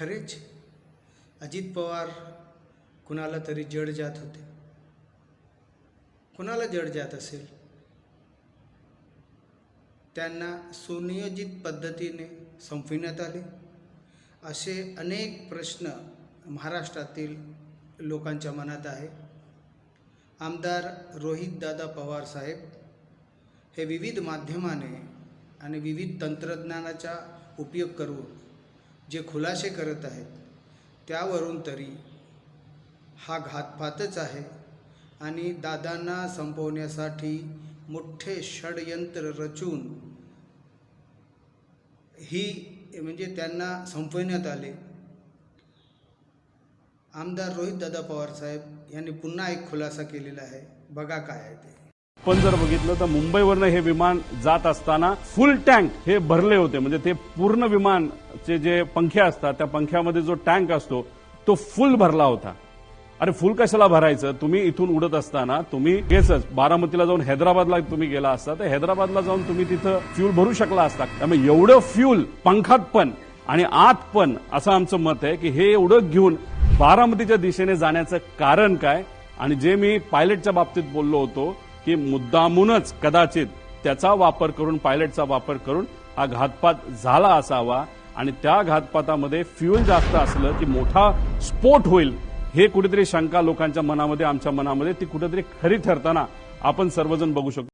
खरेच अजित पवार कुणाला तरी जड जात होते. कुणाला जड जात असेल? त्यांना सुनियोजित पद्धतीने संपविण्यात आले. असे अनेक प्रश्न महाराष्ट्रातील लोकांच्या मनात आहे. आमदार रोहितदादा पवार साहेब हे विविध माध्यमाने आणि विविध तंत्रज्ञानाचा उपयोग करून जे खुलासे करत आहेत त्यावरून तरी हा घातपातच आहे आणि दादांना संपवण्यासाठी मोठे षडयंत्र रचून ही म्हणजे त्यांना संपवण्यात आले. आमदार रोहितदादा पवार साहेब यांनी पुन्हा एक खुलासा केलेला आहे. बघा काय आहे ते. पण जर बघितलं तर मुंबईवरनं हे विमान जात असताना फुल टँक हे भरले होते. म्हणजे ते पूर्ण विमानचे जे पंखे असतात त्या पंख्यामध्ये जो टँक असतो तो फुल भरला होता. अरे फुल कशाला भरायचं? तुम्ही इथून उडत असताना तुम्ही गेसच बारामतीला जाऊन हैदराबादला तुम्ही गेला असता तर हैदराबादला जाऊन तुम्ही तिथं फ्यूल भरू शकला असता. त्यामुळे एवढं फ्यूल पंखात पण आणि आत पण असं आमचं मत आहे की हे एवढं घेऊन बारामतीच्या दिशेने जाण्याचं कारण काय? आणि जे मी पायलटच्या बाबतीत बोललो होतो की मुद्दामूनच कदाचित त्याचा वापर करून पायलटचा वापर करून हा घातपात झाला असावा आणि त्या घातपातामध्ये फ्यूल जास्त असलं की मोठा स्फोट होईल हे कुठेतरी शंका लोकांच्या मनामध्ये आमच्या मनामध्ये ती कुठेतरी खरी ठरताना आपण सर्वजण बघू शकतो.